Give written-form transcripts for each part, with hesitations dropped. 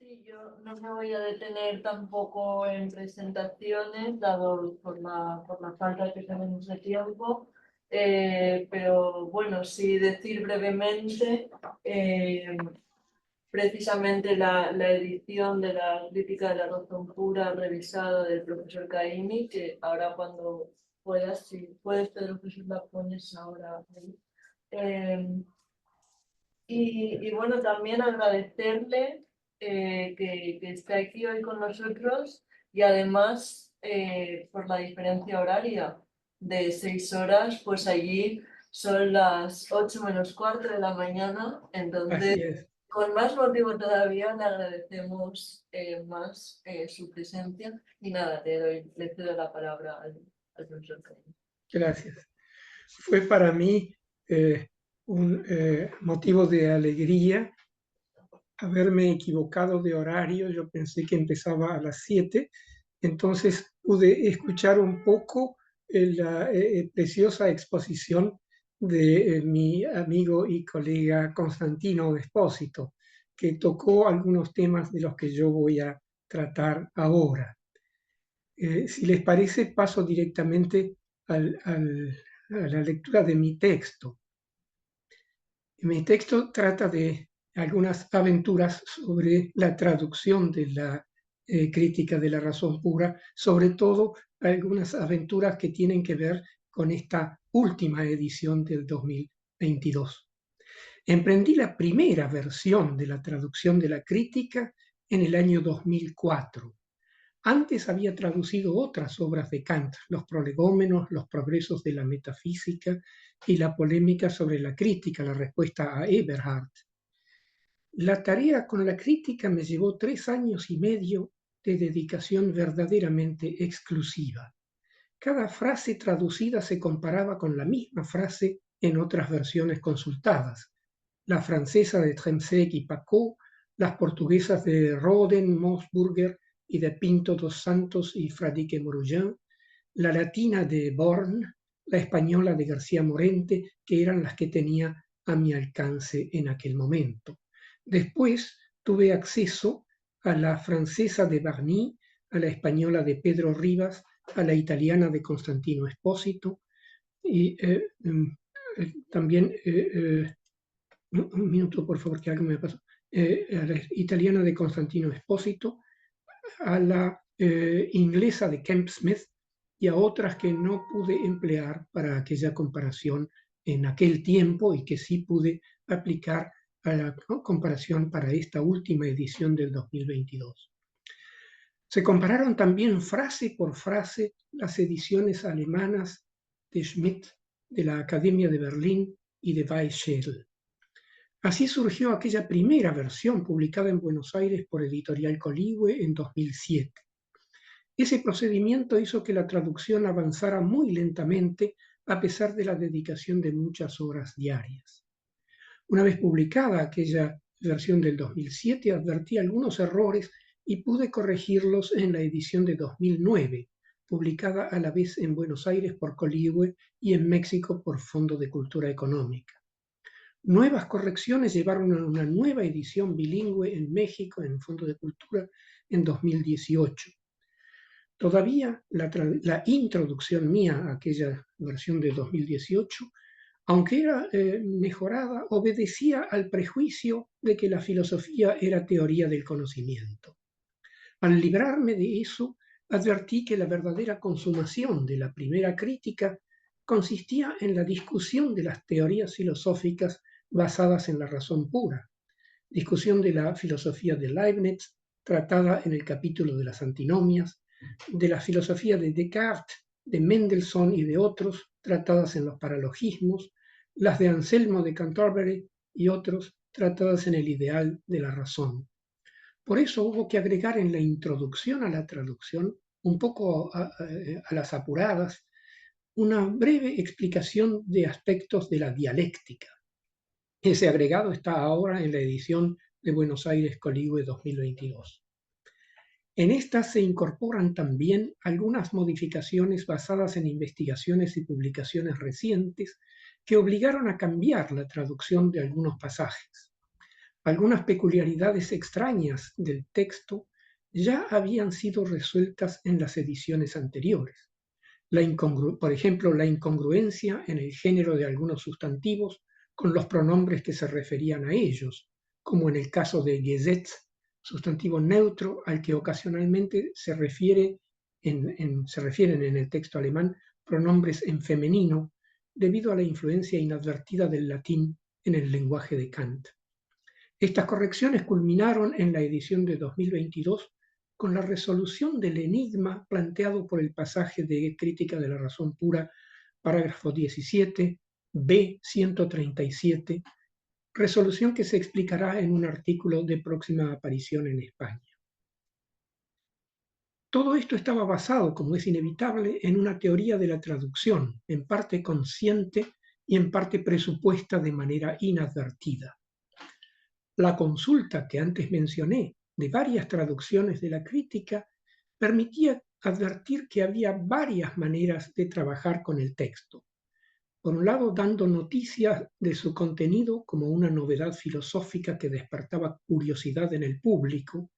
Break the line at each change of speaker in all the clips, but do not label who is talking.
Sí, yo no me voy a detener tampoco en presentaciones, dado por la falta que tenemos de tiempo. Pero bueno, sí decir brevemente, eh, precisamente la edición de la crítica de la razón pura revisada del profesor Caimi, que ahora cuando puedas, si puedes, Pedro, pues la pones ahora ahí. Eh, y bueno, también agradecerle que esté aquí hoy con nosotros y además por la diferencia horaria de 6 horas, pues allí son las 8 menos cuarto de la mañana, entonces
Así es.
con más motivo todavía le agradecemos más su presencia y nada, le cedo la palabra al profesor Caín.
Gracias. Fue para mí un motivo de alegría haberme equivocado de horario. Yo pensé que empezaba a las 7, entonces pude escuchar un poco la preciosa exposición de mi amigo y colega Constantino Espósito, que tocó algunos temas de los que yo voy a tratar ahora. Si les parece, paso directamente a la lectura de mi texto. Mi texto trata de algunas aventuras sobre la traducción de la crítica de la razón pura, sobre todo algunas aventuras que tienen que ver con esta última edición del 2022. Emprendí la primera versión de la traducción de la crítica en el año 2004. Antes había traducido otras obras de Kant, los prolegómenos, los progresos de la metafísica y la polémica sobre la crítica, la respuesta a Eberhard. La tarea con la crítica me llevó 3 años y medio de dedicación verdaderamente exclusiva. Cada frase traducida se comparaba con la misma frase en otras versiones consultadas. La francesa de Tremseg y Pacot, las portuguesas de Roden, Mosburger y de Pinto dos Santos y Fradique Morullán, la latina de Born, la española de García Morente, que eran las que tenía a mi alcance en aquel momento. Después tuve acceso a la francesa de Barny, a la española de Pedro Rivas, a la italiana de Constantino Espósito y también, un minuto por favor, que algo me pasó, a la italiana de Constantino Espósito, a la inglesa de Kemp Smith y a otras que no pude emplear para aquella comparación en aquel tiempo y que sí pude aplicar a la comparación para esta última edición del 2022. Se compararon también frase por frase las ediciones alemanas de Schmidt, de la Academia de Berlín y de Weichsel. Así surgió aquella primera versión publicada en Buenos Aires por Editorial Coligüe en 2007. Ese procedimiento hizo que la traducción avanzara muy lentamente a pesar de la dedicación de muchas horas diarias. Una vez publicada aquella versión del 2007, advertí algunos errores y pude corregirlos en la edición de 2009, publicada a la vez en Buenos Aires por Coligüe y en México por Fondo de Cultura Económica. Nuevas correcciones llevaron a una nueva edición bilingüe en México, en Fondo de Cultura, en 2018. Todavía la introducción mía a aquella versión de 2018, aunque era mejorada, obedecía al prejuicio de que la filosofía era teoría del conocimiento. Al librarme de eso, advertí que la verdadera consumación de la primera crítica consistía en la discusión de las teorías filosóficas basadas en la razón pura, discusión de la filosofía de Leibniz, tratada en el capítulo de las antinomias, de la filosofía de Descartes, de Mendelssohn y de otros, tratadas en los paralogismos, las de Anselmo de Canterbury y otros, tratadas en el ideal de la razón. Por eso hubo que agregar en la introducción a la traducción, un poco a las apuradas, una breve explicación de aspectos de la dialéctica. Ese agregado está ahora en la edición de Buenos Aires Coligüe 2022. En esta se incorporan también algunas modificaciones basadas en investigaciones y publicaciones recientes que obligaron a cambiar la traducción de algunos pasajes. Algunas peculiaridades extrañas del texto ya habían sido resueltas en las ediciones anteriores. Por ejemplo, la incongruencia en el género de algunos sustantivos con los pronombres que se referían a ellos, como en el caso de Gesetz, sustantivo neutro al que ocasionalmente se refieren en el texto alemán pronombres en femenino, debido a la influencia inadvertida del latín en el lenguaje de Kant. Estas correcciones culminaron en la edición de 2022 con la resolución del enigma planteado por el pasaje de Crítica de la Razón Pura, parágrafo 17, B 137, resolución que se explicará en un artículo de próxima aparición en España. Todo esto estaba basado, como es inevitable, en una teoría de la traducción, en parte consciente y en parte presupuesta de manera inadvertida. La consulta que antes mencioné de varias traducciones de la crítica permitía advertir que había varias maneras de trabajar con el texto. Por un lado, dando noticias de su contenido como una novedad filosófica que despertaba curiosidad en el público.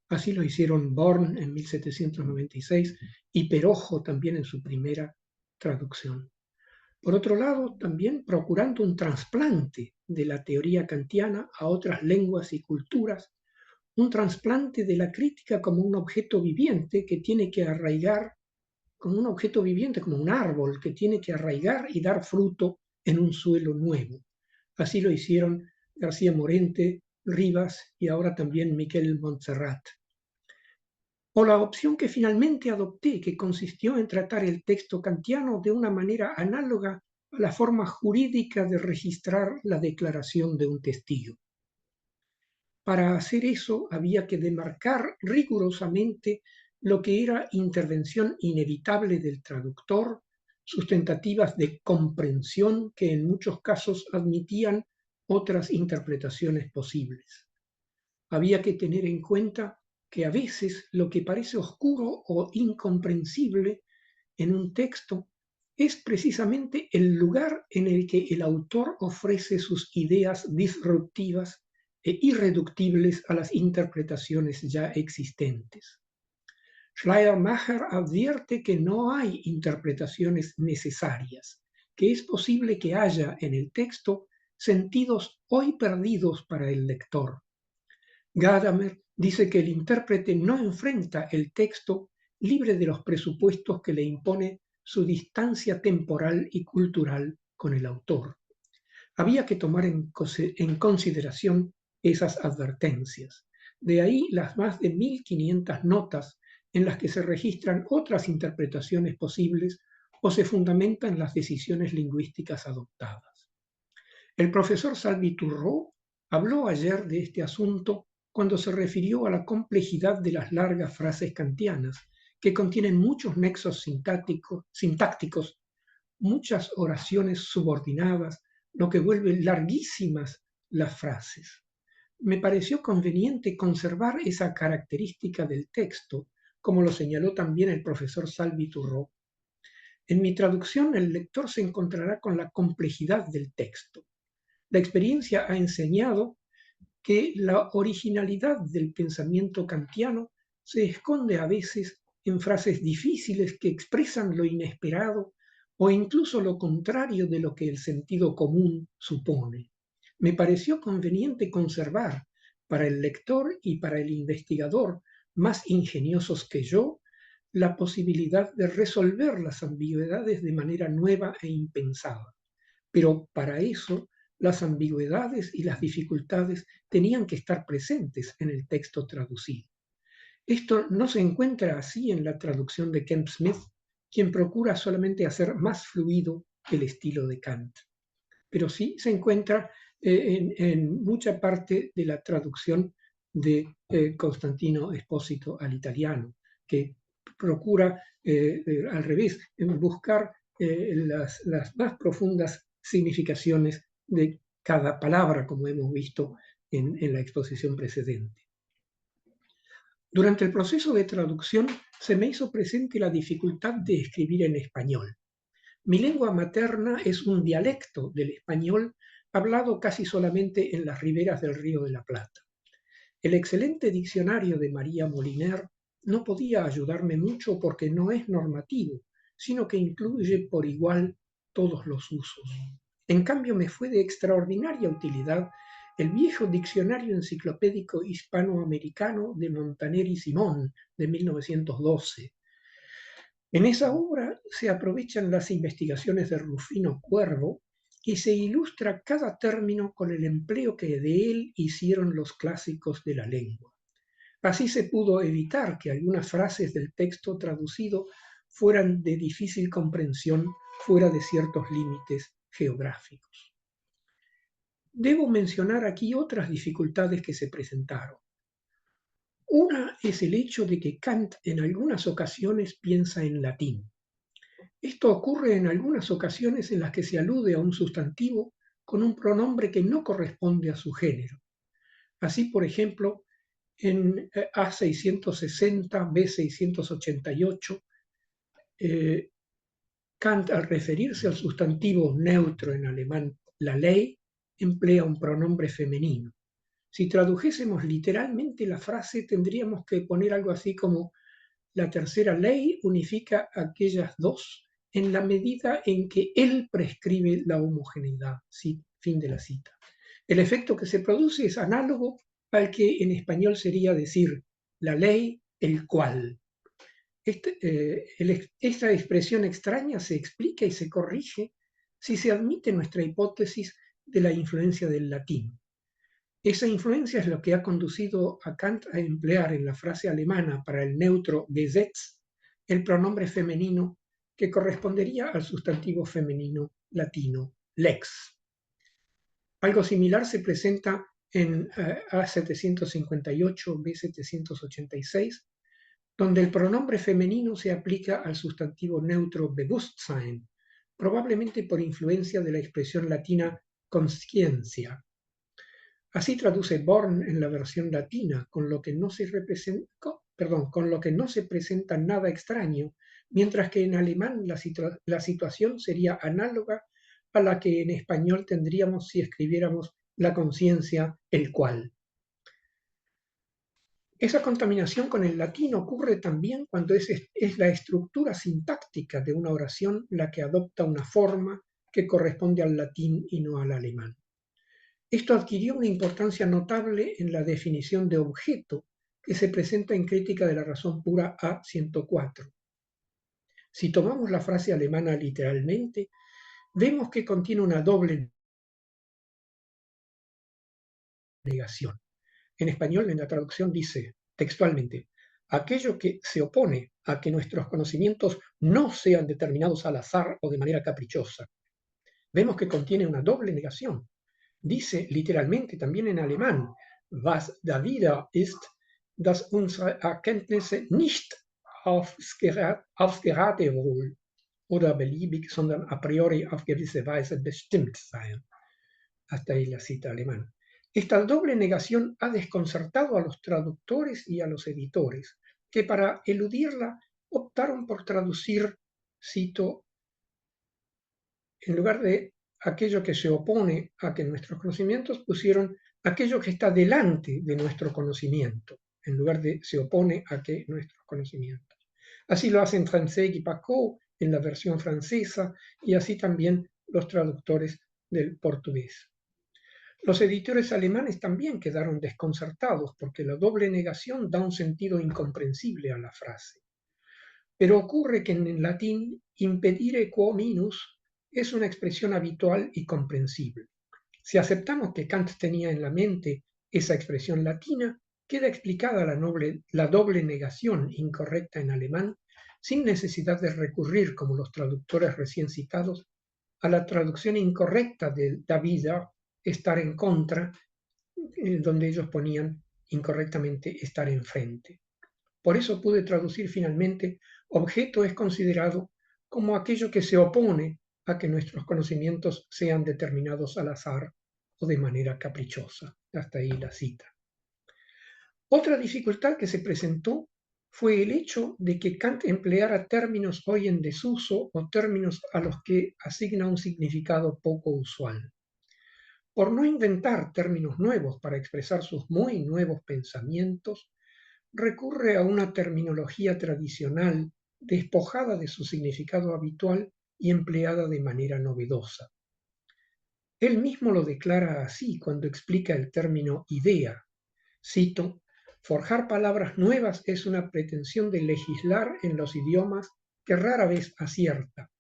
Así lo hicieron Born en 1796 y Perojo también en su primera traducción. Por otro lado, también procurando un trasplante de la teoría kantiana a otras lenguas y culturas, un trasplante de la crítica como un objeto viviente que tiene que arraigar, como un objeto viviente, como un árbol que tiene que arraigar y dar fruto en un suelo nuevo. Así lo hicieron García Morente, Rivas y ahora también Miquel Montserrat. O la opción que finalmente adopté, que consistió en tratar el texto kantiano de una manera análoga a la forma jurídica de registrar la declaración de un testigo. Para hacer eso había que demarcar rigurosamente lo que era intervención inevitable del traductor, sus tentativas de comprensión que en muchos casos admitían otras interpretaciones posibles. Había que tener en cuenta que a veces lo que parece oscuro o incomprensible en un texto es precisamente el lugar en el que el autor ofrece sus ideas disruptivas e irreductibles a las interpretaciones ya existentes. Schleiermacher advierte que no hay interpretaciones necesarias, que es posible que haya en el texto sentidos hoy perdidos para el lector. Gadamer dice que el intérprete no enfrenta el texto libre de los presupuestos que le impone su distancia temporal y cultural con el autor. Había que tomar en consideración esas advertencias. De ahí las más de 1500 notas en las que se registran otras interpretaciones posibles o se fundamentan las decisiones lingüísticas adoptadas. El profesor Salvi-Turró habló ayer de este asunto cuando se refirió a la complejidad de las largas frases kantianas, que contienen muchos nexos sintácticos, muchas oraciones subordinadas, lo que vuelve larguísimas las frases. Me pareció conveniente conservar esa característica del texto, como lo señaló también el profesor Salvi-Turró. En mi traducción, el lector se encontrará con la complejidad del texto. La experiencia ha enseñado que la originalidad del pensamiento kantiano se esconde a veces en frases difíciles que expresan lo inesperado o incluso lo contrario de lo que el sentido común supone. Me pareció conveniente conservar para el lector y para el investigador más ingeniosos que yo la posibilidad de resolver las ambigüedades de manera nueva e impensada. Pero para eso las ambigüedades y las dificultades tenían que estar presentes en el texto traducido. Esto no se encuentra así en la traducción de Kemp Smith, quien procura solamente hacer más fluido el estilo de Kant. Pero sí se encuentra en mucha parte de la traducción de Constantino Espósito al italiano, que procura al revés, buscar las más profundas significaciones de cada palabra, como hemos visto en la exposición precedente. Durante el proceso de traducción se me hizo presente la dificultad de escribir en español. Mi lengua materna es un dialecto del español hablado casi solamente en las riberas del Río de la Plata. El excelente diccionario de María Moliner no podía ayudarme mucho porque no es normativo, sino que incluye por igual todos los usos. En cambio, me fue de extraordinaria utilidad el viejo Diccionario Enciclopédico Hispanoamericano de Montaner y Simón de 1912. En esa obra se aprovechan las investigaciones de Rufino Cuervo y se ilustra cada término con el empleo que de él hicieron los clásicos de la lengua. Así se pudo evitar que algunas frases del texto traducido fueran de difícil comprensión fuera de ciertos límites geográficos. Debo mencionar aquí otras dificultades que se presentaron. Una es el hecho de que Kant en algunas ocasiones piensa en latín. Esto ocurre en algunas ocasiones en las que se alude a un sustantivo con un pronombre que no corresponde a su género. Así, por ejemplo, en A660, B688, Kant, al referirse al sustantivo neutro en alemán, la ley, emplea un pronombre femenino. Si tradujésemos literalmente la frase, tendríamos que poner algo así como: la tercera ley unifica aquellas dos en la medida en que él prescribe la homogeneidad. Sí, fin de la cita. El efecto que se produce es análogo al que en español sería decir la ley, el cual. Esta expresión extraña se explica y se corrige si se admite nuestra hipótesis de la influencia del latín. Esa influencia es lo que ha conducido a Kant a emplear en la frase alemana para el neutro Gesetz el pronombre femenino que correspondería al sustantivo femenino latino lex. Algo similar se presenta en A758, B786, donde el pronombre femenino se aplica al sustantivo neutro Bewusstsein, probablemente por influencia de la expresión latina consciencia. Así traduce Born en la versión latina, con lo que no se presenta nada extraño, mientras que en alemán la situación sería análoga a la que en español tendríamos si escribiéramos la conciencia, el cual. Esa contaminación con el latín ocurre también cuando es la estructura sintáctica de una oración la que adopta una forma que corresponde al latín y no al alemán. Esto adquirió una importancia notable en la definición de objeto que se presenta en Crítica de la Razón Pura A104. Si tomamos la frase alemana literalmente, vemos que contiene una doble negación. En español, en la traducción dice textualmente: aquello que se opone a que nuestros conocimientos no sean determinados al azar o de manera caprichosa. Vemos que contiene una doble negación. Dice literalmente también en alemán: was dawider ist, dass unsere Erkenntnisse nicht aufs Geratewohl oder beliebig, sondern a priori auf gewisse Weise bestimmt seien. Hasta ahí la cita alemana. Esta doble negación ha desconcertado a los traductores y a los editores, que para eludirla optaron por traducir, cito, en lugar de aquello que se opone a que nuestros conocimientos, pusieron aquello que está delante de nuestro conocimiento, en lugar de se opone a que nuestros conocimientos. Así lo hacen Franzég y Pacot en la versión francesa, y así también los traductores del portugués. Los editores alemanes también quedaron desconcertados porque la doble negación da un sentido incomprensible a la frase. Pero ocurre que en el latín impedire quo minus es una expresión habitual y comprensible. Si aceptamos que Kant tenía en la mente esa expresión latina, queda explicada la doble negación incorrecta en alemán sin necesidad de recurrir, como los traductores recién citados, a la traducción incorrecta del dawider, estar en contra, donde ellos ponían incorrectamente estar enfrente. Por eso pude traducir finalmente: objeto es considerado como aquello que se opone a que nuestros conocimientos sean determinados al azar o de manera caprichosa. Hasta ahí la cita. Otra dificultad que se presentó fue el hecho de que Kant empleara términos hoy en desuso o términos a los que asigna un significado poco usual. por no inventar términos nuevos para expresar sus muy nuevos pensamientos, recurre a una terminología tradicional despojada de su significado habitual y empleada de manera novedosa. Él mismo lo declara así cuando explica el término idea. Cito: forjar palabras nuevas es una pretensión de legislar en los idiomas que rara vez acierta,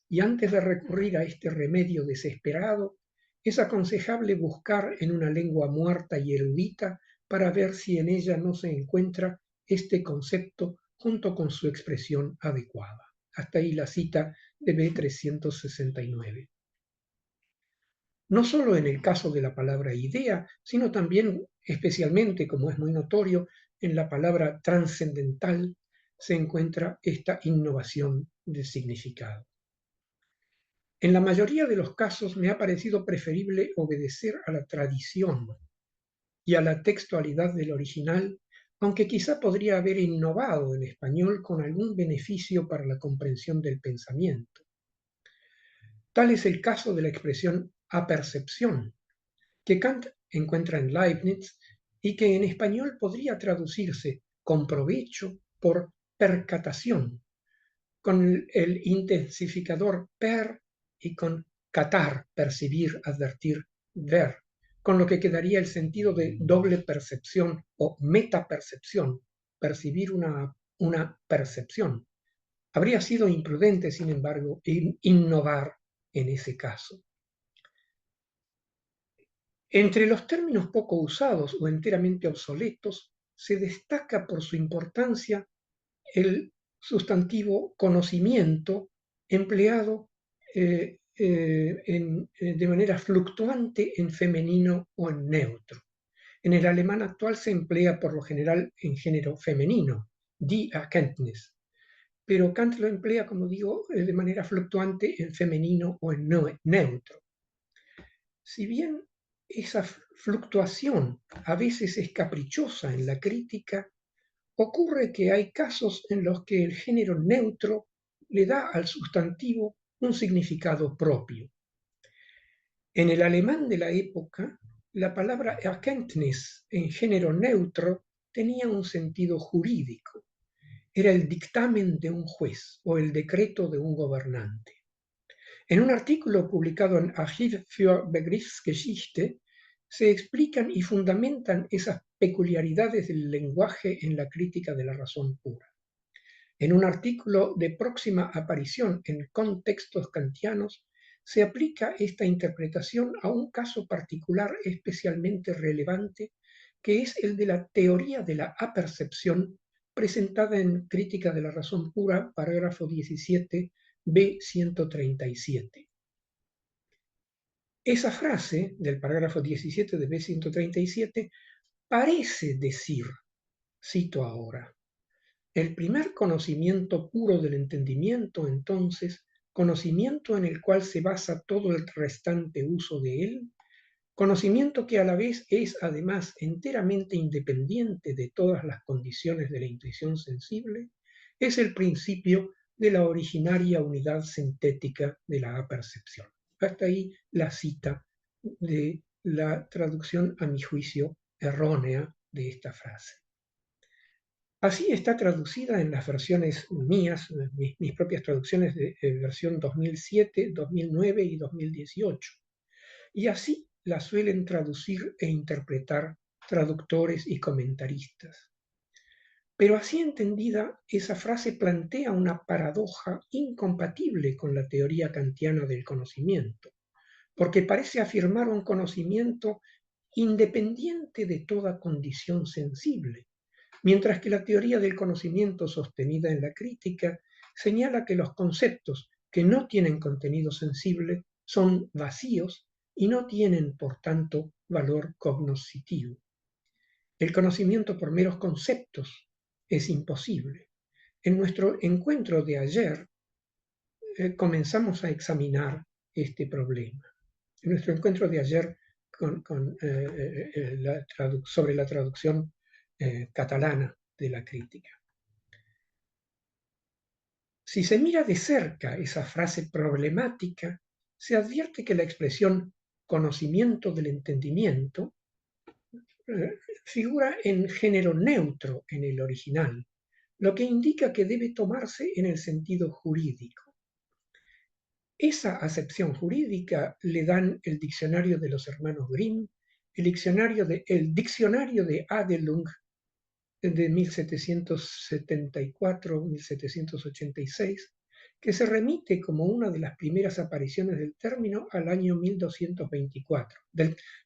y antes de recurrir a este remedio desesperado, es aconsejable buscar en una lengua muerta y erudita para ver si en ella no se encuentra este concepto junto con su expresión adecuada. Hasta ahí la cita de B369. No solo en el caso de la palabra idea, sino también, especialmente, como es muy notorio, en la palabra trascendental se encuentra esta innovación de significado. En la mayoría de los casos me ha parecido preferible obedecer a la tradición y a la textualidad del original, aunque quizá podría haber innovado en español con algún beneficio para la comprensión del pensamiento. Tal es el caso de la expresión apercepción, que Kant encuentra en Leibniz y que en español podría traducirse con provecho por percatación, con el intensificador per y con catar, percibir, advertir, ver, con lo que quedaría el sentido de doble percepción o metapercepción, percibir una percepción. Habría sido imprudente, sin embargo, innovar en ese caso. Entre los términos poco usados o enteramente obsoletos, se destaca por su importancia el sustantivo conocimiento, empleado de manera fluctuante en femenino o en neutro. En el alemán actual se emplea por lo general en género femenino, die Erkenntnis, pero Kant lo emplea, como digo, de manera fluctuante en femenino o en neutro. Si bien esa fluctuación a veces es caprichosa en la crítica, ocurre que hay casos en los que el género neutro le da al sustantivo un significado propio. En el alemán de la época, la palabra Erkenntnis en género neutro tenía un sentido jurídico. Era el dictamen de un juez o el decreto de un gobernante. En un artículo publicado en Archiv für Begriffsgeschichte se explican y fundamentan esas peculiaridades del lenguaje en la crítica de la razón pura. En un artículo de próxima aparición en Contextos kantianos se aplica esta interpretación a un caso particular especialmente relevante, que es el de la teoría de la apercepción presentada en Crítica de la razón pura, parágrafo 17, B137. Esa frase del parágrafo 17 de B137 parece decir, cito ahora: el primer conocimiento puro del entendimiento, entonces, conocimiento en el cual se basa todo el restante uso de él, conocimiento que a la vez es además enteramente independiente de todas las condiciones de la intuición sensible, es el principio de la originaria unidad sintética de la apercepción. Hasta ahí la cita de la traducción, a mi juicio, errónea de esta frase. Así está traducida en las versiones mías, mis propias traducciones de versión 2007, 2009 y 2018. Y así la suelen traducir e interpretar traductores y comentaristas. Pero así entendida, esa frase plantea una paradoja incompatible con la teoría kantiana del conocimiento, porque parece afirmar un conocimiento independiente de toda condición sensible, mientras que la teoría del conocimiento sostenida en la crítica señala que los conceptos que no tienen contenido sensible son vacíos y no tienen, por tanto, valor cognoscitivo. El conocimiento por meros conceptos es imposible. En nuestro encuentro de ayer comenzamos a examinar este problema. En nuestro encuentro de ayer sobre la traducción catalana de la crítica. Si se mira de cerca esa frase problemática, se advierte que la expresión conocimiento del entendimiento, figura en género neutro en el original, lo que indica que debe tomarse en el sentido jurídico. Esa acepción jurídica le dan el diccionario de los hermanos Grimm, el diccionario de Adelung de 1774-1786, que se remite como una de las primeras apariciones del término al año 1224,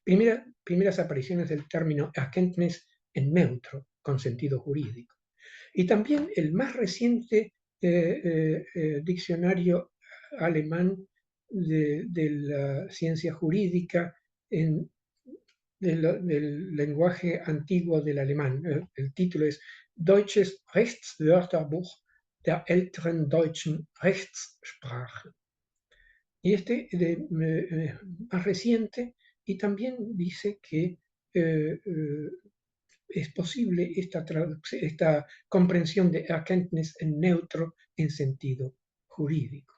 primeras apariciones del término Erkenntnis en neutro, con sentido jurídico. Y también el más reciente diccionario alemán de la ciencia jurídica del lenguaje antiguo del alemán. El título es Deutsches Rechtswörterbuch der älteren deutschen Rechtssprache. Y este más reciente, y también dice que es posible esta comprensión de Erkenntnis en neutro en sentido jurídico.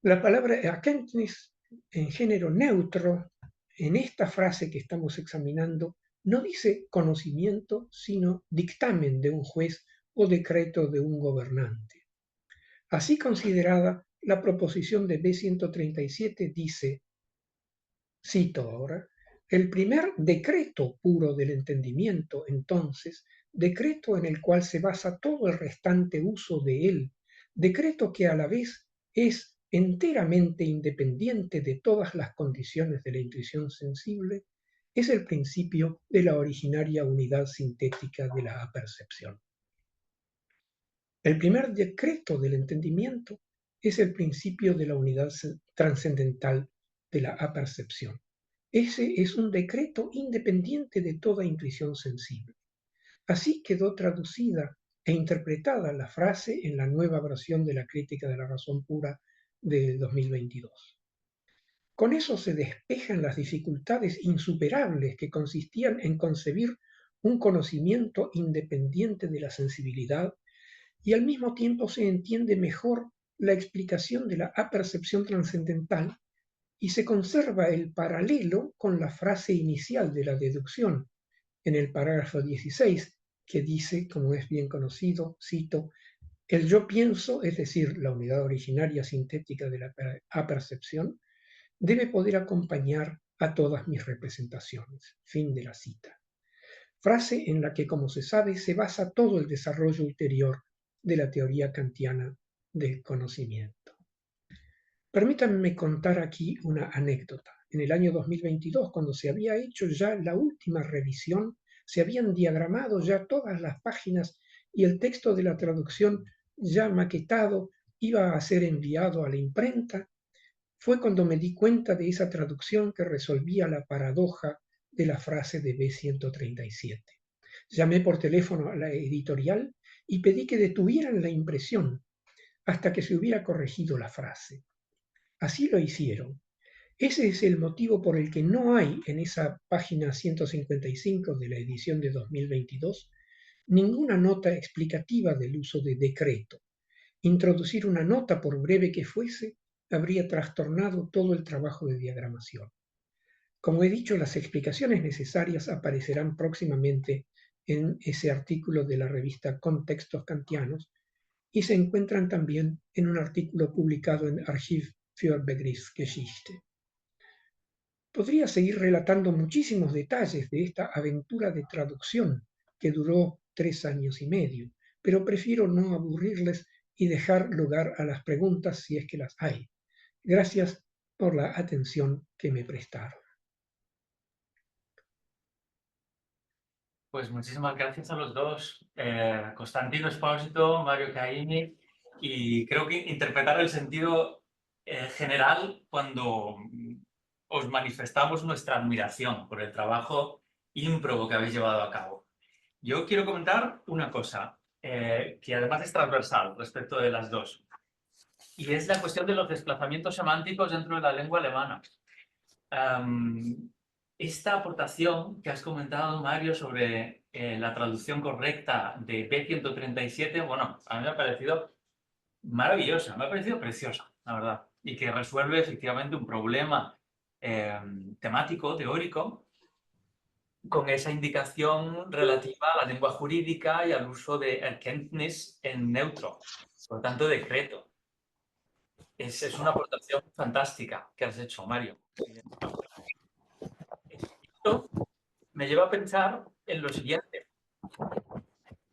La palabra Erkenntnis en género neutro, en esta frase que estamos examinando, no dice conocimiento, sino dictamen de un juez o decreto de un gobernante. Así considerada, la proposición de B137 dice, cito ahora, el primer decreto puro del entendimiento, entonces, decreto en el cual se basa todo el restante uso de él, decreto que a la vez es enteramente independiente de todas las condiciones de la intuición sensible, es el principio de la originaria unidad sintética de la apercepción. El primer decreto del entendimiento es el principio de la unidad trascendental de la apercepción. Ese es un decreto independiente de toda intuición sensible. Así quedó traducida e interpretada la frase en la nueva versión de la Crítica de la Razón Pura de 2022. Con eso se despejan las dificultades insuperables que consistían en concebir un conocimiento independiente de la sensibilidad y al mismo tiempo se entiende mejor la explicación de la apercepción trascendental y se conserva el paralelo con la frase inicial de la deducción en el parágrafo 16, que dice, como es bien conocido, cito, el yo pienso, es decir, la unidad originaria sintética de la apercepción, debe poder acompañar a todas mis representaciones. Fin de la cita. Frase en la que, como se sabe, se basa todo el desarrollo ulterior de la teoría kantiana del conocimiento. Permítanme contar aquí una anécdota. En el año 2022, cuando se había hecho ya la última revisión, se habían diagramado ya todas las páginas y el texto de la traducción ya maquetado iba a ser enviado a la imprenta, fue cuando me di cuenta de esa traducción que resolvía la paradoja de la frase de B137. Llamé por teléfono a la editorial y pedí que detuvieran la impresión hasta que se hubiera corregido la frase. Así lo hicieron. Ese es el motivo por el que no hay en esa página 155 de la edición de 2022 ninguna nota explicativa del uso de decreto. Introducir una nota, por breve que fuese, habría trastornado todo el trabajo de diagramación. Como he dicho, las explicaciones necesarias aparecerán próximamente en ese artículo de la revista Contextos Kantianos y se encuentran también en un artículo publicado en Archiv für Begriffsgeschichte. Podría seguir relatando muchísimos detalles de esta aventura de traducción que duró 3 años y medio, pero prefiero no aburrirles y dejar lugar a las preguntas si es que las hay. Gracias por la atención que me prestaron.
Pues muchísimas gracias a los dos, Costantino Espósito, Mario Caimi, y creo que interpretar el sentido general cuando os manifestamos nuestra admiración por el trabajo ímprobo que habéis llevado a cabo. Yo quiero comentar una cosa, que además es transversal respecto de las dos, y es la cuestión de los desplazamientos semánticos dentro de la lengua alemana. Esta aportación que has comentado, Mario, sobre la traducción correcta de B137, bueno, a mí me ha parecido maravillosa, me ha parecido preciosa, la verdad, y que resuelve efectivamente un problema temático, teórico, con esa indicación relativa a la lengua jurídica y al uso de Erkenntnis en neutro, por tanto, decreto. Es una aportación fantástica que has hecho, Mario. Esto me lleva a pensar en lo siguiente.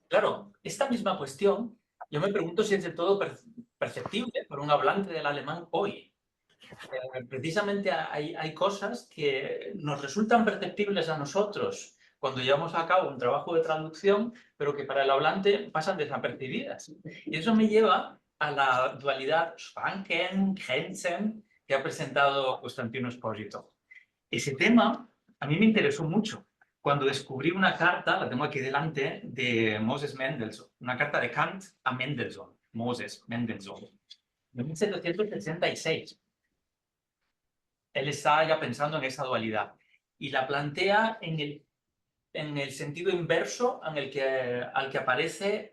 Claro, esta misma cuestión, yo me pregunto si es del todo perceptible por un hablante del alemán hoy. Precisamente hay cosas que nos resultan perceptibles a nosotros cuando llevamos a cabo un trabajo de traducción, pero que para el hablante pasan desapercibidas. Y eso me lleva a la dualidad Schranken, Grenzen, que ha presentado Costantino Espósito. Ese tema a mí me interesó mucho cuando descubrí una carta, la tengo aquí delante, de Moses Mendelssohn, una carta de Kant a Mendelssohn, Moses Mendelssohn, de 1766. Él está ya pensando en esa dualidad y la plantea en el sentido inverso al que aparece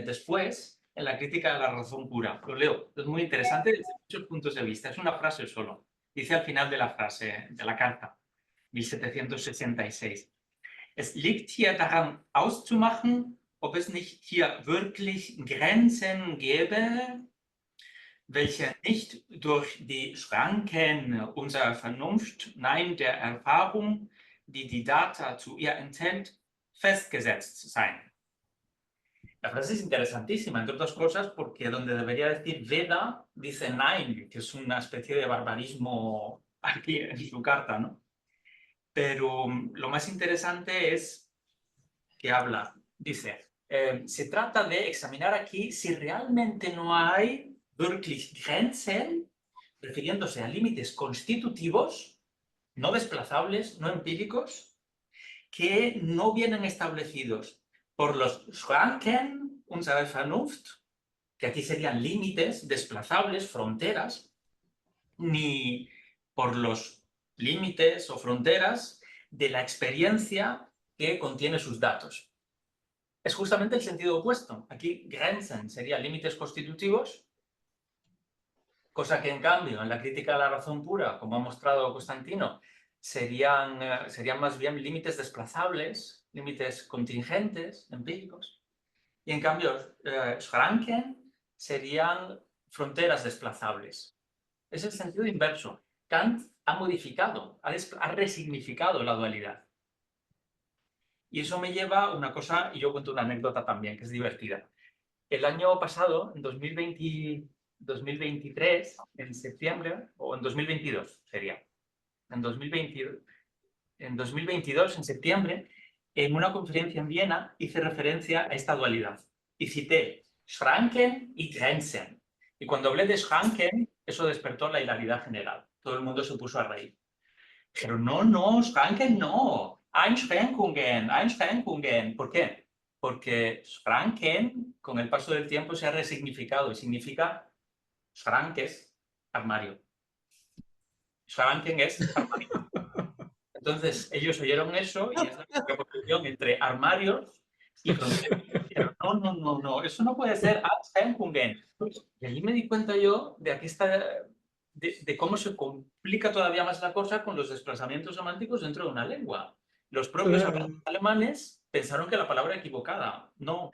después en la crítica de la razón pura. Lo leo, es muy interesante desde muchos puntos de vista. Es una frase solo. Dice al final de la frase, de la carta, 1766. Es liegt hier daran auszumachen, ob es nicht hier wirklich Grenzen gäbe, welche nicht durch die Schranken unserer Vernunft, nein, der Erfahrung, die die Data zu ihr enthält, festgesetzt seien. La frase es interesantísima, entre otras cosas, porque donde debería decir Veda, dice nein, que es una especie de barbarismo aquí en su carta, ¿no? Pero lo más interesante es que dice, se trata de examinar aquí si realmente no hay wirklich Grenzen, refiriéndose a límites constitutivos, no desplazables, no empíricos, que no vienen establecidos por los Schranken unserer Vernunft, que aquí serían límites desplazables, fronteras, ni por los límites o fronteras de la experiencia que contiene sus datos. Es justamente el sentido opuesto. Aquí Grenzen serían límites constitutivos, cosa que en cambio en la crítica a la razón pura, como ha mostrado Costantino, serían más bien límites desplazables, límites contingentes, empíricos. Y en cambio Schranken serían fronteras desplazables. Es el sentido inverso. Kant ha modificado, ha resignificado la dualidad. Y eso me lleva a una cosa, y yo cuento una anécdota también, que es divertida. El año pasado, en 2023, en septiembre, o en 2022 sería, en 2022, en septiembre, en una conferencia en Viena, hice referencia a esta dualidad. Y cité Schranken y Grenzen. Y cuando hablé de Schranken, eso despertó la hilaridad general. Todo el mundo se puso a reír. Pero no, Schranken no. Einschränkungen. ¿Por qué? Porque Schranken, con el paso del tiempo, se ha resignificado y significa Schrankes, armario. Schranken es armario. Entonces, ellos oyeron eso y es la proposición entre armarios y fronteras. No, eso no puede ser Einschränkungen. Y ahí me di cuenta yo de aquí está de cómo se complica todavía más la cosa con los desplazamientos semánticos dentro de una lengua. Los propios alemanes pensaron que la palabra era equivocada. No,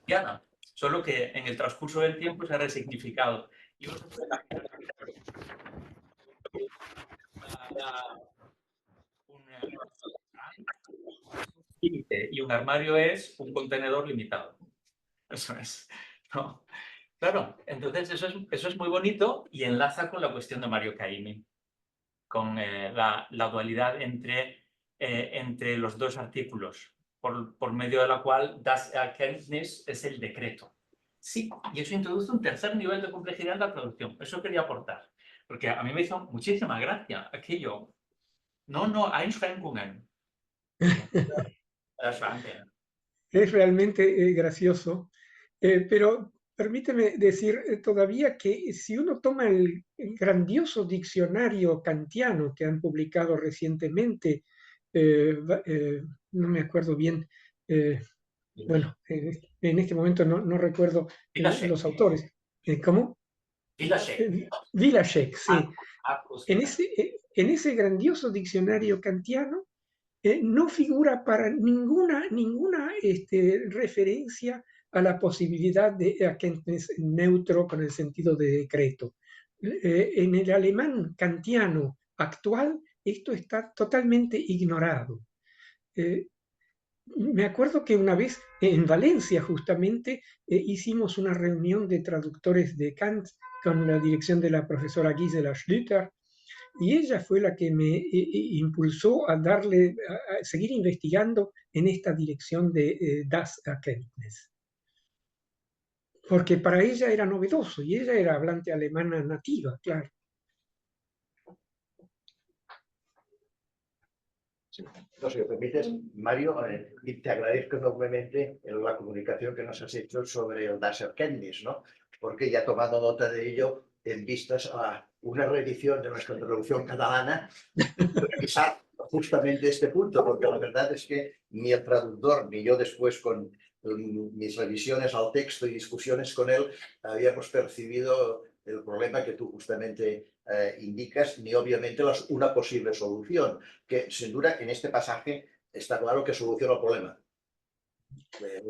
era solo que en el transcurso del tiempo se ha resignificado. Y un armario es un contenedor limitado. Eso es. ¿No? Claro, entonces eso es muy bonito y enlaza con la cuestión de Mario Caimi, con la dualidad entre los dos artículos, por medio de la cual das Erkenntnis es el decreto. Sí, y eso introduce un tercer nivel de complejidad en la traducción. Eso quería aportar, porque a mí me hizo muchísima gracia aquello. No, Einschränkungen.
Es realmente gracioso, pero permíteme decir todavía que si uno toma el grandioso diccionario kantiano que han publicado recientemente, no me acuerdo bien, bueno, en este momento no recuerdo los autores. ¿Cómo? Villachek, sí.
Pues,
En ese grandioso diccionario kantiano no figura para ninguna referencia a la posibilidad de erkenntnis neutro con el sentido de decreto. En el alemán kantiano actual esto está totalmente ignorado. Me acuerdo que una vez en Valencia justamente hicimos una reunión de traductores de Kant con la dirección de la profesora Gisela Schlüter, y ella fue la que me impulsó a seguir investigando en esta dirección de Das Erkenntnis. Porque para ella era novedoso y ella era hablante alemana nativa, claro.
Sí. No, si me permites, Mario, te agradezco enormemente la comunicación que nos has hecho sobre el Das Erkenntnis, ¿no? Porque ya tomando nota de ello, en vistas a una reedición de nuestra traducción catalana, revisar justamente este punto, porque la verdad es que ni el traductor ni yo después con mis revisiones al texto y discusiones con él habíamos percibido el problema que tú justamente indicas, ni obviamente una posible solución, que sin duda en este pasaje está claro que soluciona el problema.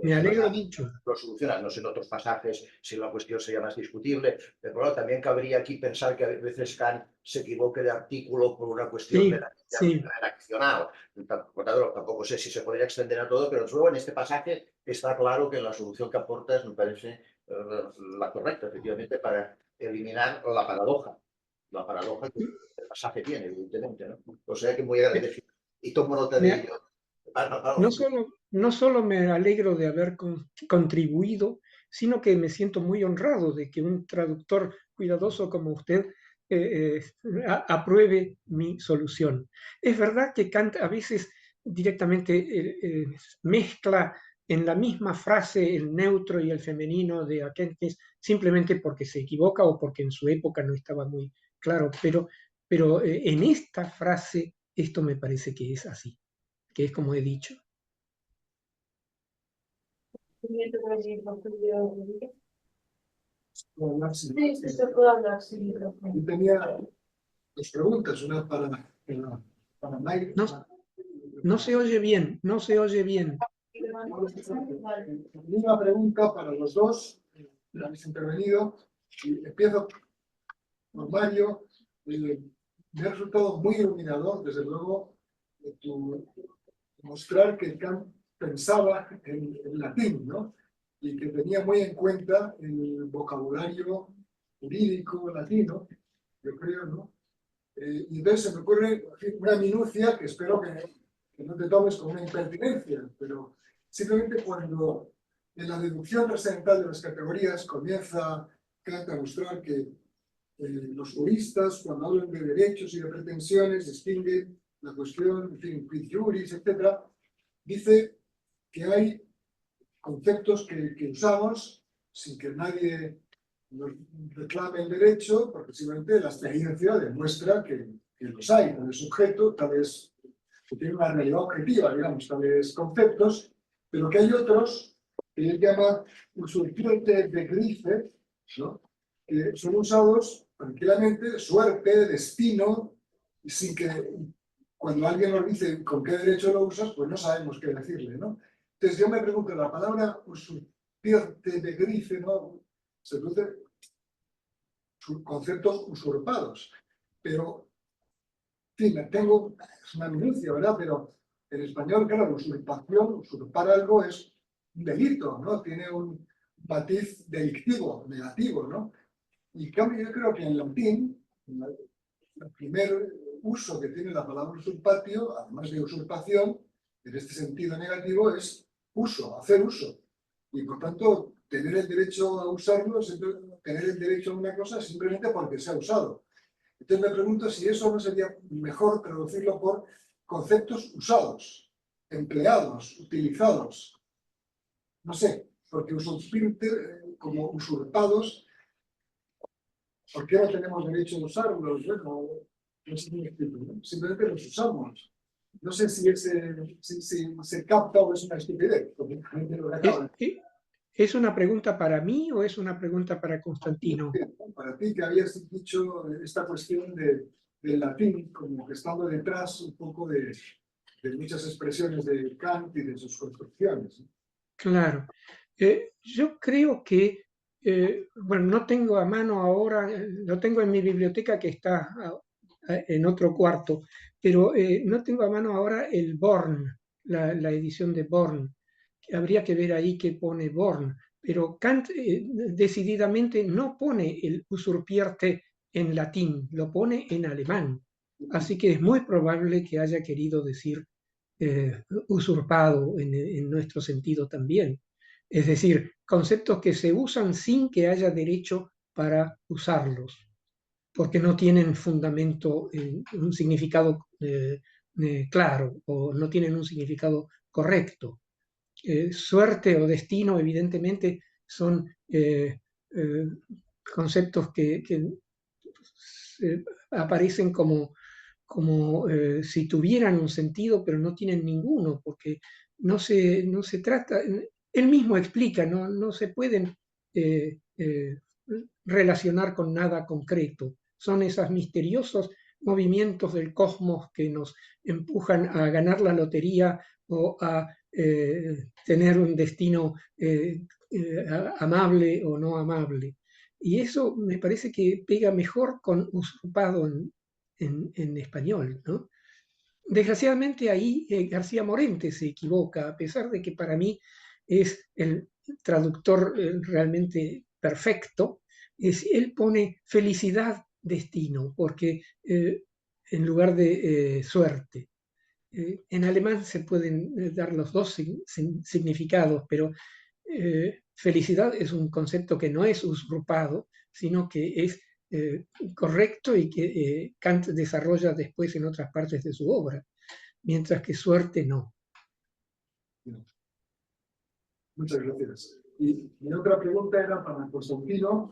Me alegro mucho.
Lo soluciona, no sé en otros pasajes si la cuestión sería más discutible, pero también cabría aquí pensar que a veces Kant se equivoque de artículo por una cuestión redaccional. Tampoco sé si se podría extender a todo, pero luego en este pasaje está claro que la solución que aportas me parece la correcta, efectivamente, para eliminar la paradoja. La paradoja que el pasaje tiene, evidentemente, ¿no? O sea que muy agradecido. Y tomo nota de ello.
No solo me alegro de haber contribuido, sino que me siento muy honrado de que un traductor cuidadoso como usted apruebe mi solución. Es verdad que Kant a veces directamente mezcla en la misma frase el neutro y el femenino de Erkenntnis simplemente porque se equivoca o porque en su época no estaba muy claro, pero en esta frase esto me parece que es así, que es como he dicho.
Sí, se puede hablar, sí.
Yo tenía dos preguntas, una para Mike.
No se oye bien, no se oye bien.
Una pregunta para los dos, que habéis intervenido. Y empiezo por Mario. Me ha resultado muy iluminador, desde luego, mostrar que Kant pensaba en latín, ¿no? Y que tenía muy en cuenta el vocabulario jurídico latino, yo creo, ¿no? Y entonces se me ocurre una minucia que espero que no te tomes como una impertinencia, pero simplemente cuando en la deducción trascendental de las categorías comienza Kant a mostrar que los juristas, cuando hablan de derechos y de pretensiones, distinguen la cuestión, en fin, quid juris, etc., dice que hay conceptos que usamos sin que nadie nos reclame el derecho, porque simplemente la experiencia demuestra que los hay, tales sujetos, tales que tienen una realidad objetiva, digamos, tales conceptos, pero que hay otros que él llama usurpierte Begriffe, ¿no? Que son usados tranquilamente, suerte, destino, sin que cuando alguien nos dice con qué derecho lo usas, pues no sabemos qué decirle, ¿no? Entonces yo me pregunto, la palabra usurpierte Begriffe, ¿no? Se produce conceptos usurpados, pero, en fin, es una minucia, ¿verdad? Pero en español, claro, usurpación, usurpar algo es un delito, ¿no? Tiene un matiz delictivo, negativo, ¿no? Y en cambio yo creo que en latín, el primer uso que tiene la palabra usurpatio, además de usurpación, en este sentido negativo, es uso, hacer uso. Y por tanto, tener el derecho a usarlo, tener el derecho a una cosa simplemente porque se ha usado. Entonces me pregunto si eso no sería mejor traducirlo por conceptos usados, empleados, utilizados. No sé, porque usurpirte como usurpados, ¿por qué no tenemos derecho a usarlos? Bueno, no sé si me explico, ¿no? Simplemente los usamos. No sé si se capta o es una estupidez.
¿Es una pregunta para mí o es una pregunta para Constantino?
Para ti que habías dicho esta cuestión del latín, como que estando detrás un poco de muchas expresiones de Kant y de sus construcciones.
Claro. Yo creo que, bueno, no tengo a mano ahora, lo tengo en mi biblioteca que está en otro cuarto, pero no tengo a mano ahora el Born, la edición de Born. Habría que ver ahí qué pone Born, pero Kant decididamente no pone el usurpierte en latín, lo pone en alemán. Así que es muy probable que haya querido decir usurpado en nuestro sentido también. Es decir, conceptos que se usan sin que haya derecho para usarlos, porque no tienen fundamento, un significado claro o no tienen un significado correcto. Suerte o destino, evidentemente, son conceptos que aparecen como si tuvieran un sentido, pero no tienen ninguno, porque no se trata, él mismo explica, no se pueden relacionar con nada concreto. Son esos misteriosos movimientos del cosmos que nos empujan a ganar la lotería o a tener un destino amable o no amable. Y eso me parece que pega mejor con usurpado en español, ¿no? Desgraciadamente ahí García Morente se equivoca, a pesar de que para mí es el traductor realmente perfecto. Él pone felicidad, destino, porque en lugar de suerte. En alemán se pueden dar los dos significados, pero felicidad es un concepto que no es usurpado, sino que es correcto y que Kant desarrolla después en otras partes de su obra, mientras que suerte no.
Muchas gracias. Y mi otra pregunta era para Constantino.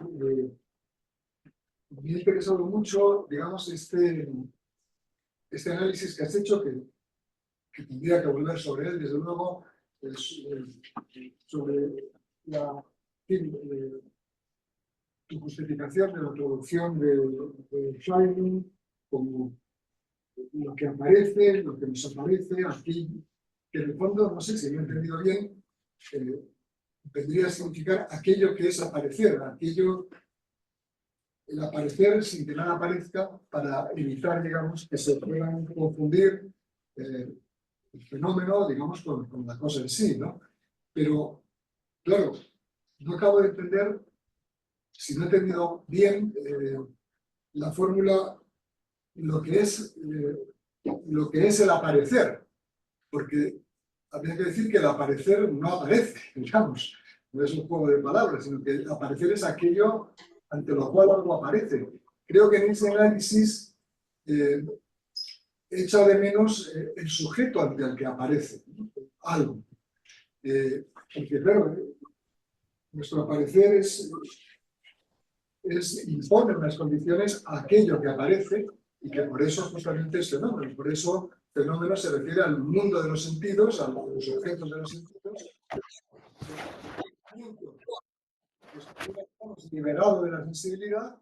Me ha interesado mucho, digamos, este análisis que has hecho, que tendría que volver sobre él, desde luego, sobre tu justificación de la introducción de Shining como lo que aparece, lo que nos aparece aquí, que en el fondo, no sé si lo he entendido bien, vendría a significar aquello que es aparecer, el aparecer sin que nada aparezca para evitar, digamos, que se puedan confundir el fenómeno, digamos, con la cosa en sí, ¿no? Pero, claro, no acabo de entender, si no he entendido bien, la fórmula, lo que es el aparecer, porque habría que decir que el aparecer no aparece, digamos, no es un juego de palabras, sino que el aparecer es aquello ante lo cual algo aparece. Creo que en ese análisis echa de menos el sujeto ante el que aparece, ¿no? Algo. Porque, claro, nuestro aparecer impone unas condiciones a aquello que aparece y que por eso justamente es fenómeno. Por eso fenómeno se refiere al mundo de los sentidos, a los objetos de los sentidos. Que estamos liberados de la sensibilidad,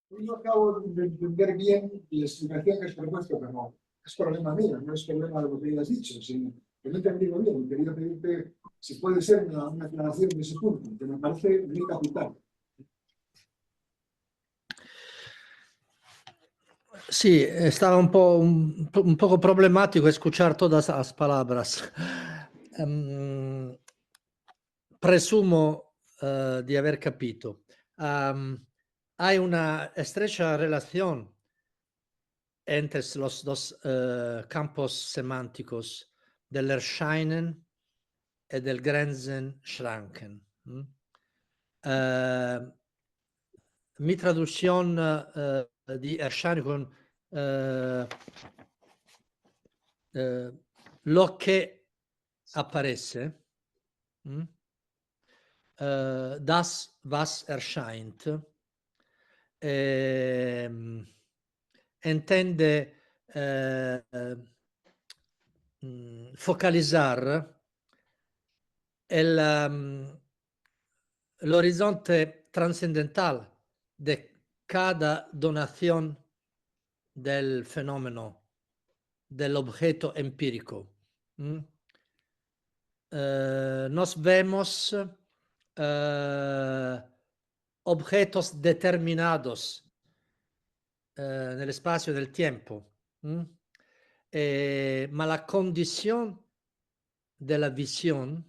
pues no acabo de entender bien la explicación que has propuesto, pero no, es problema mío, no es problema de lo que hayas dicho, sino que no he entendido bien. Quería pedirte si puede ser una aclaración de ese punto, que me parece muy capital.
Sí, estaba un poco problemático escuchar todas las palabras. Presumo di aver capito. Hay una estrecha relación entre los dos campos semánticos del Erscheinen y del Grenzenschranken. Mi traducción di Erscheinen con lo que aparece, das was erscheint, intende focalizar el horizonte trascendental de cada donación del fenómeno, del objeto empírico. Nos vemos objetos determinados nel spazio e nel tempo, ma la condición de la visión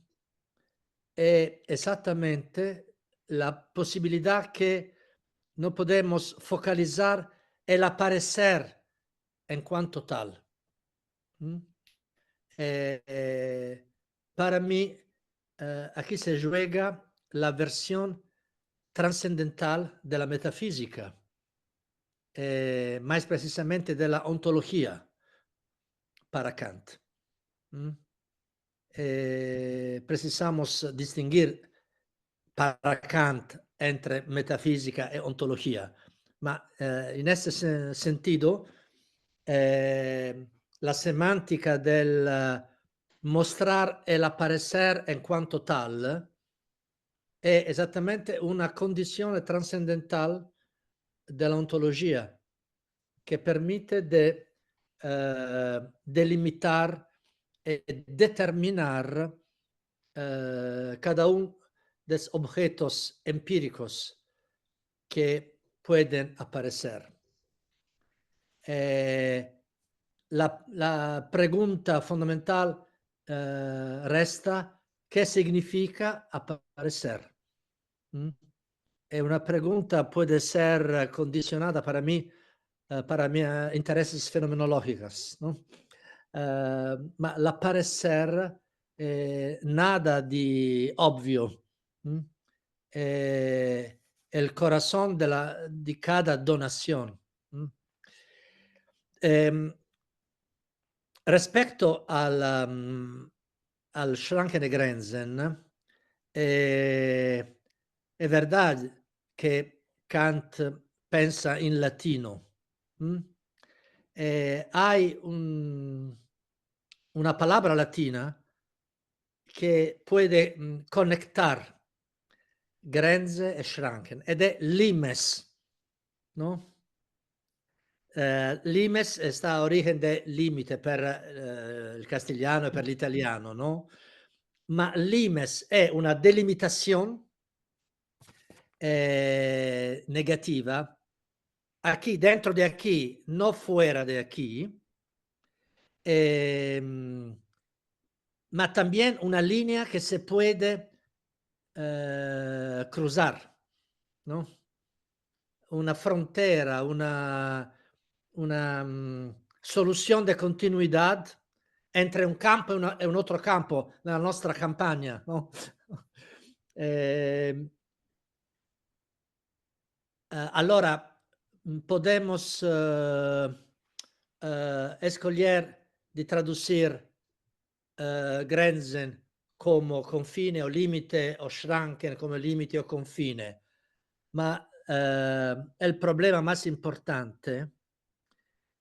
es exactamente la posibilidad que no podemos focalizar el aparecer en cuanto tal. Para mí, aquí se juega la versión trascendental de la metafísica, más precisamente de la ontología para Kant. Precisamos distinguir para Kant entre metafísica e ontología, ma in ese sentido la semántica del mostrar el aparecer en cuanto tal è esattamente una condizione trascendental della ontologia che permite de delimitar e determinar cada uno de los objetos empíricos que pueden aparecer. La pregunta fundamental resta: ¿qué significa aparecer? E una pregunta puede ser condicionada para mí, para mis intereses fenomenológicos, ¿no? Ma l'aparecer nada di ovvio. El corazón di cada donación. Respecto al Schrankende Grenzen, è verdad que Kant pensa in latino. Hay una palabra latina che puede conectar Grenze e Schranken ed è limes, no? Limes sta a origen de limite per il castigliano e per l'italiano, no? Ma limes è una delimitación negativa, aquí, dentro de aquí, no fuera de aquí, ma también una línea que se puede cruzar, ¿no? Una frontera, una solución de continuidad entre un campo e un altro campo nella nostra campagna, no? Allora podemos escoger di traducir Grenzen come confine o limite o Schranken come limite o confine, ma il problema más importante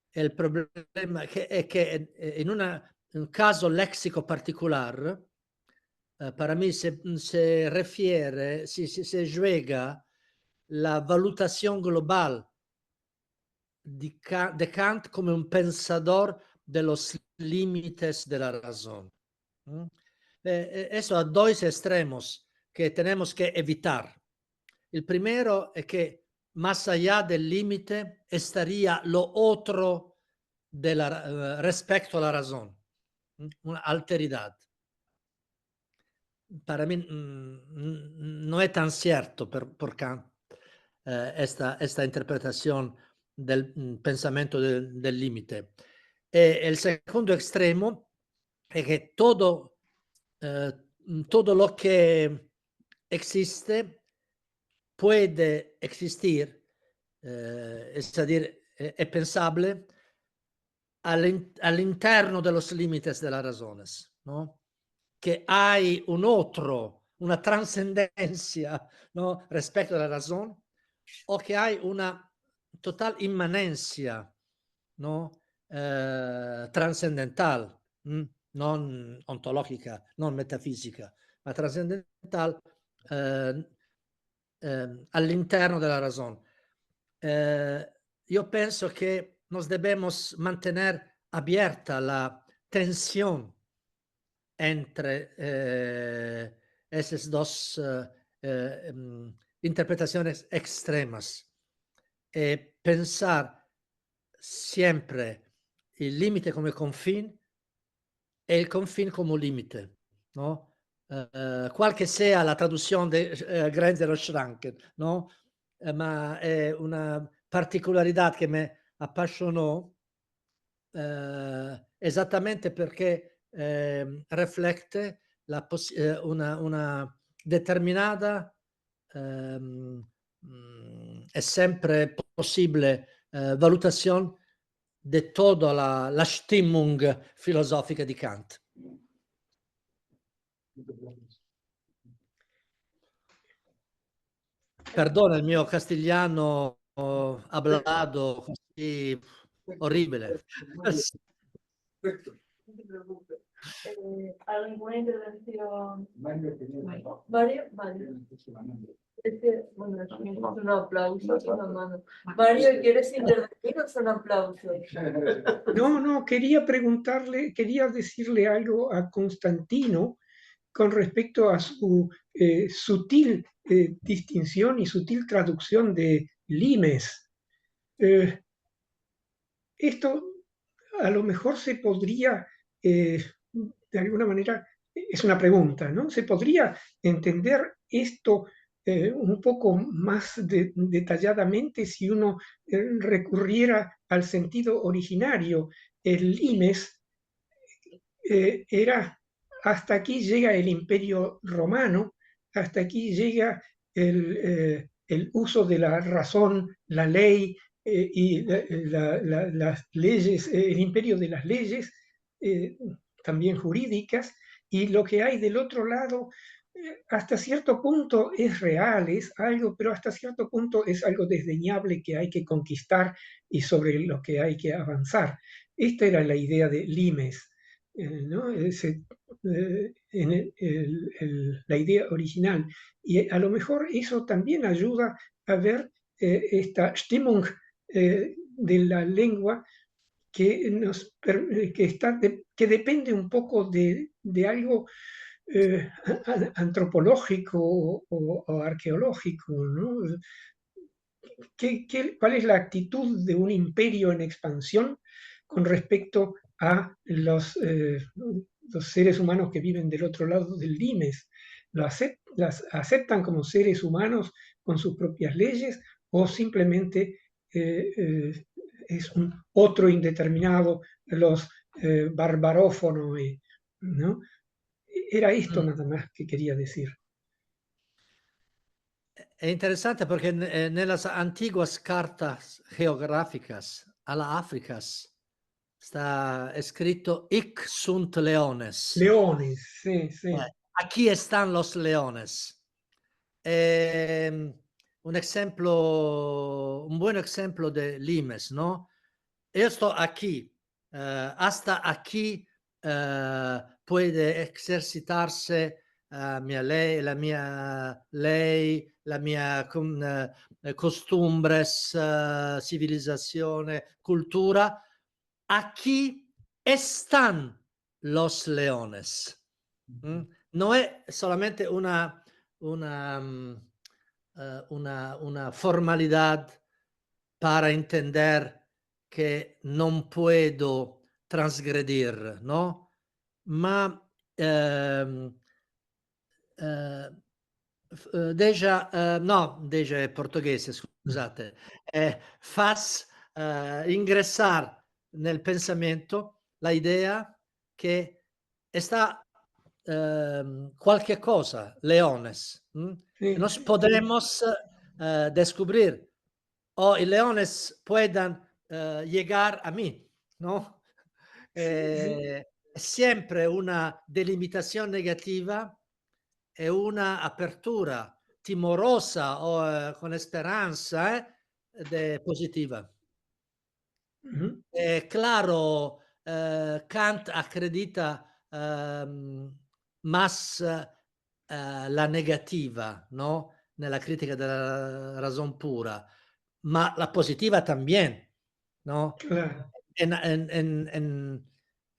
è il problema che in un caso lexico particular, para mí se refiere, se juega la valutación global de Kant como un pensador de los límites de la razón. Eso a dos extremos que tenemos que evitar. El primero es que más allá del límite estaría lo otro respecto a la razón, una alteridad. Para mí no es tan cierto por Kant esta interpretación del pensamiento del límite. El segundo extremo es que todo lo que existe puede existir, es decir, es pensable all'interno de los límites de las razones, ¿no? Que hay una trascendencia, ¿no? Respecto a la razón, o que hay una total inmanencia, ¿no? Trascendental non ontologica, non metafisica, ma trascendental all'interno della razón. Yo penso que nos debemos mantener abierta la tensión entre esas dos interpretaciones extremas e pensar siempre il limite come confine e il confine come limite, no? Qual che sia la traduzione de Grenzer o Schranken, no? Ma è una particolarità che me appassionò esattamente perché riflette una determinata è sempre possibile valutazione di tutta la Stimmung filosofica di Kant. Perdona il mio castigliano hablado così orribile.
Perfecto.
No te preocupes. ¿Alguna intervención?
Mario, tenía
Mario, Mario. Es que, bueno, es un aplauso, es una mano. Mario, ¿quieres intervenir o son aplausos?
No, quería preguntarle, quería decirle algo a Constantino con respecto a su sutil distinción y sutil traducción de limes. Esto a lo mejor se podría, de alguna manera, es una pregunta, ¿no? ¿Se podría entender esto un poco más detalladamente si uno recurriera al sentido originario? El limes era, hasta aquí llega el Imperio Romano, hasta aquí llega el uso de la razón, la ley, y las leyes, el imperio de las leyes, también jurídicas, y lo que hay del otro lado, hasta cierto punto es real, es algo, pero hasta cierto punto es algo desdeñable que hay que conquistar y sobre lo que hay que avanzar. Esta era la idea de limes, ¿no? La idea original. Y a lo mejor eso también ayuda a ver esta Stimmung de la lengua que, que depende un poco de algo antropológico o arqueológico, ¿no? ¿Cuál es la actitud de un imperio en expansión con respecto a los seres humanos que viven del otro lado del limes? ¿Las aceptan como seres humanos con sus propias leyes o simplemente es un otro indeterminado, los barbarófonos, ¿no? Era esto nada más que quería decir.
È interessante perché nelle antiguas cartas geográficas a la Áfricas è scritto hic sunt leones.
Leones, sí, sí.
Aquí están los leones. Un buen ejemplo de limes, ¿no? Yo estoy aquí, hasta aquí puede ejercitarse la mia ley, la mia costumbres, civilizazione, cultura. Aquí están los leones. No es solamente una formalidad para entender que non puedo transgredir, no? Ma deja è portoghese, scusate, faz ingressar nel pensamento la idea che está qualche cosa, leones.
Sí.
Nos podemos descubrir, o los leones puedan llegar a mí, ¿no? Siempre una delimitación negativa e una apertura timorosa o con esperanza positiva. Claro, Kant acredita más la negativa, ¿no? Nella critica della razón pura, ma la positiva también, ¿no?
Claro,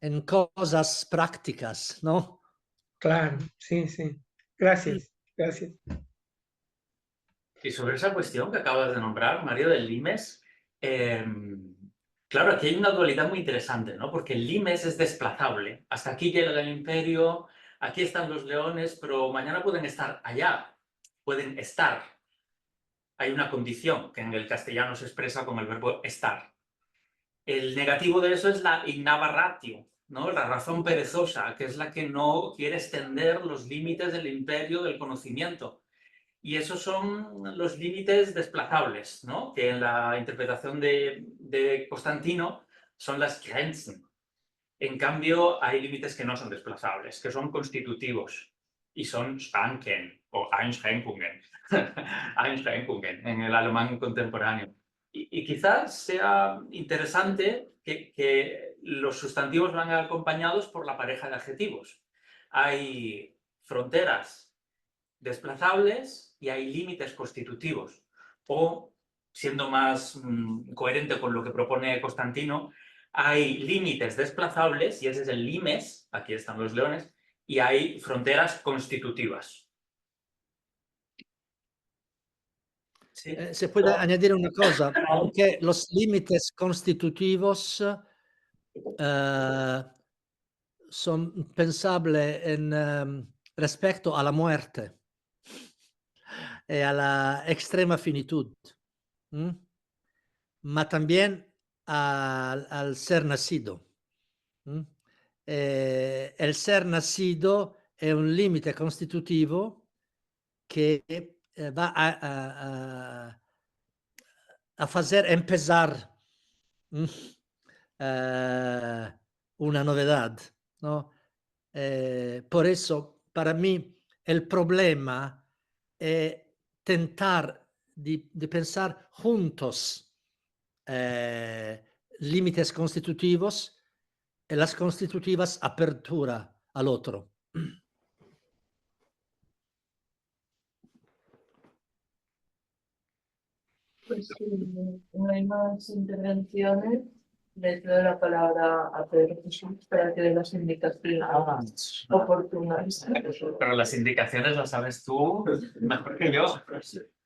En cosas prácticas, ¿no?
claro, sí, sí. Gracias, gracias.
Y sobre esa cuestión que acabas de nombrar, Mario, del limes, claro, aquí hay una dualidad muy interesante, ¿no? Porque el limes es desplazable. Hasta aquí llega el imperio, aquí están los leones, pero mañana pueden estar allá, pueden estar. Hay una condición que en el castellano se expresa con el verbo estar. El negativo de eso es la ignava ratio, ¿no? La razón perezosa, que es la que no quiere extender los límites del imperio del conocimiento. Y esos son los límites desplazables, ¿no? Que en la interpretación de Constantino son las Grenzen. En cambio, hay límites que no son desplazables, que son constitutivos y son Schranken o Einschränkungen, Einschränkungen en el alemán contemporáneo. Y quizás sea interesante que los sustantivos van acompañados por la pareja de adjetivos. Hay fronteras desplazables y hay límites constitutivos. O, siendo más coherente con lo que propone Constantino, hay límites desplazables, y ese es el limes, aquí están los leones, y hay fronteras constitutivas. ¿Sí?
Se puede añadir una cosa, que los límites constitutivos son pensables respecto a la muerte y a la extrema finitud, ma también al ser nacido. El ser nacido è un limite constitutivo che va a fazer empezar una novedad, ¿no? Por eso, para mí, el problema es tentar de pensar juntos límites constitutivos y las constitutivas apertura al otro.
Pues si no hay más intervenciones, le doy la palabra a Pedro Jesús para que dé las indicaciones oportunas.
Pero las indicaciones las sabes tú mejor que yo.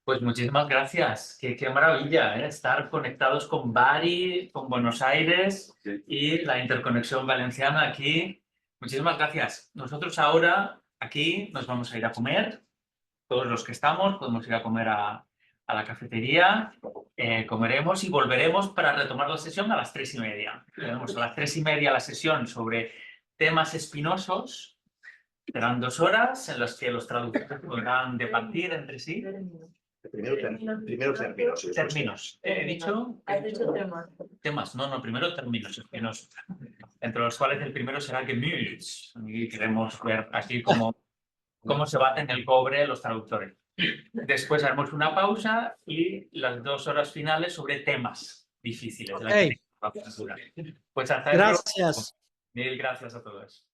Pues muchísimas gracias. Qué maravilla, ¿eh? Estar conectados con Bari, con Buenos Aires y la interconexión valenciana aquí. Muchísimas gracias. Nosotros ahora aquí nos vamos a ir a comer. Todos los que estamos podemos ir a comer a la cafetería, comeremos y volveremos para retomar la sesión a las 3:30. Tenemos a las 3:30 la sesión sobre temas espinosos. Serán 2 horas en las que los traductores podrán debatir entre sí.
Primero términos.
Términos. ¿He dicho?
Has dicho temas.
Temas, no, primero términos espinosos. Entre los cuales el primero será Gemüse. Y queremos ver así cómo se baten el cobre los traductores. Después haremos una pausa y las 2 horas finales sobre temas difíciles.
Okay.
Pues hacerlo.
Gracias.
Mil gracias a todos.